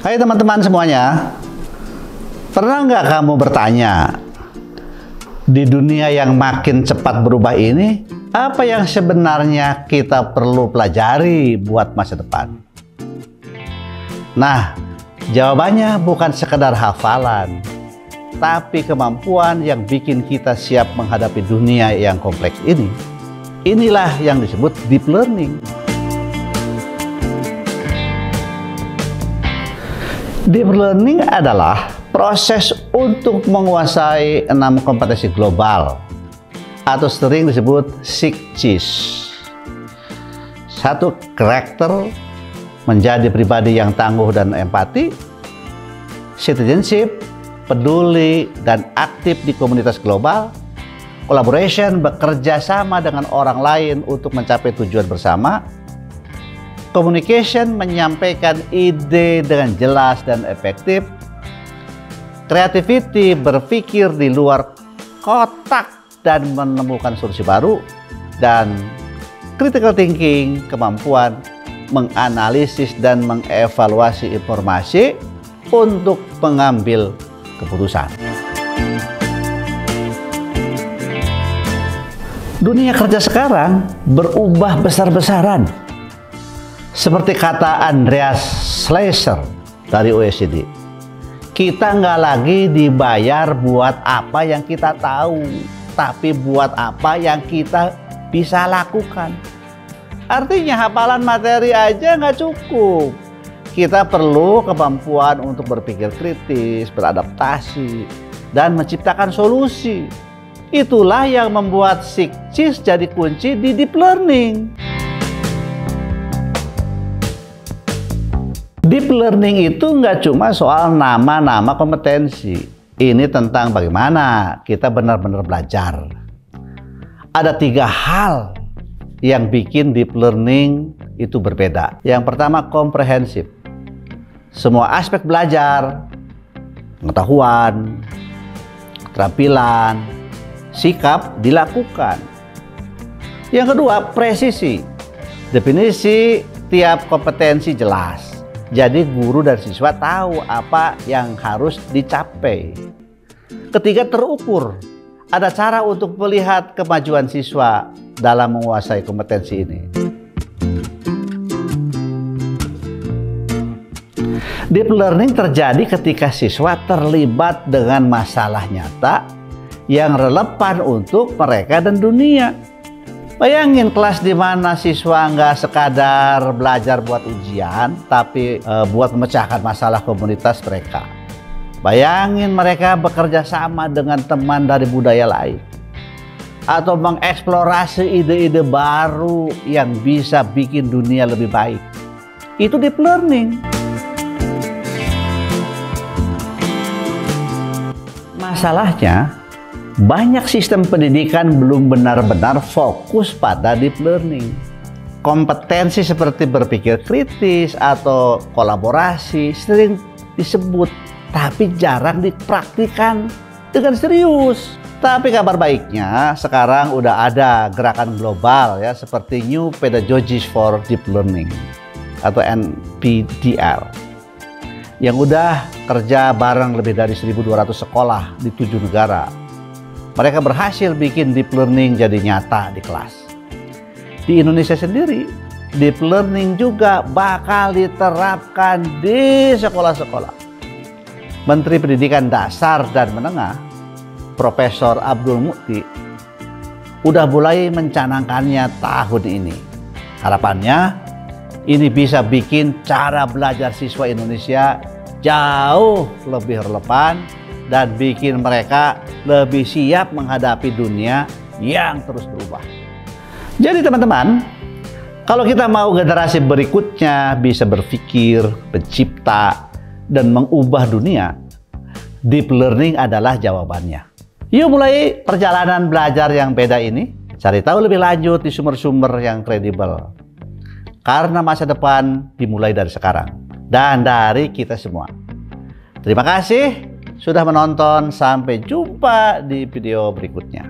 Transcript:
Hai teman-teman semuanya, pernah nggak kamu bertanya, di dunia yang makin cepat berubah ini, apa yang sebenarnya kita perlu pelajari buat masa depan? Nah, jawabannya bukan sekedar hafalan, tapi kemampuan yang bikin kita siap menghadapi dunia yang kompleks ini. Inilah yang disebut deep learning. Deep learning adalah proses untuk menguasai 6 kompetensi global atau sering disebut 6Cs. 1. Karakter, menjadi pribadi yang tangguh dan empati. Citizenship, peduli dan aktif di komunitas global. Collaboration, bekerja sama dengan orang lain untuk mencapai tujuan bersama. Communication, menyampaikan ide dengan jelas dan efektif. Creativity, berpikir di luar kotak dan menemukan solusi baru. Dan critical thinking, kemampuan menganalisis dan mengevaluasi informasi untuk mengambil keputusan. Dunia kerja sekarang berubah besar-besaran. Seperti kata Andreas Schleicher dari OECD, kita nggak lagi dibayar buat apa yang kita tahu, tapi buat apa yang kita bisa lakukan. Artinya hafalan materi aja nggak cukup. Kita perlu kemampuan untuk berpikir kritis, beradaptasi, dan menciptakan solusi. Itulah yang membuat 6Cs jadi kunci di deep learning. Deep learning itu nggak cuma soal nama-nama kompetensi. Ini tentang bagaimana kita benar-benar belajar. Ada 3 hal yang bikin deep learning itu berbeda. Yang pertama, komprehensif. Semua aspek belajar, pengetahuan, keterampilan, sikap dilakukan. Yang kedua, presisi. Definisi tiap kompetensi jelas. Jadi guru dan siswa tahu apa yang harus dicapai. Ketiga, terukur. Ada cara untuk melihat kemajuan siswa dalam menguasai kompetensi ini. Deep learning terjadi ketika siswa terlibat dengan masalah nyata yang relevan untuk mereka dan dunia. Bayangin kelas di mana siswa nggak sekadar belajar buat ujian, tapi buat memecahkan masalah komunitas mereka. Bayangin mereka bekerja sama dengan teman dari budaya lain, atau mengeksplorasi ide-ide baru yang bisa bikin dunia lebih baik. Itu deep learning. Masalahnya, banyak sistem pendidikan belum benar-benar fokus pada deep learning. Kompetensi seperti berpikir kritis atau kolaborasi sering disebut, tapi jarang dipraktikkan dengan serius. Tapi kabar baiknya, sekarang udah ada gerakan global ya, seperti New Pedagogies for Deep Learning atau NPDL, yang udah kerja bareng lebih dari 1.200 sekolah di 7 negara. Mereka berhasil bikin deep learning jadi nyata di kelas. Di Indonesia sendiri, deep learning juga bakal diterapkan di sekolah-sekolah. Menteri Pendidikan Dasar dan Menengah, Profesor Abdul Mukti, udah mulai mencanangkannya tahun ini. Harapannya, ini bisa bikin cara belajar siswa Indonesia jauh lebih relevan dan bikin mereka lebih siap menghadapi dunia yang terus berubah. Jadi teman-teman, kalau kita mau generasi berikutnya bisa berpikir, mencipta, dan mengubah dunia, deep learning adalah jawabannya. Yuk mulai perjalanan belajar yang beda ini, cari tahu lebih lanjut di sumber-sumber yang kredibel. Karena masa depan dimulai dari sekarang, dan dari kita semua. Terima kasih sudah menonton, sampai jumpa di video berikutnya.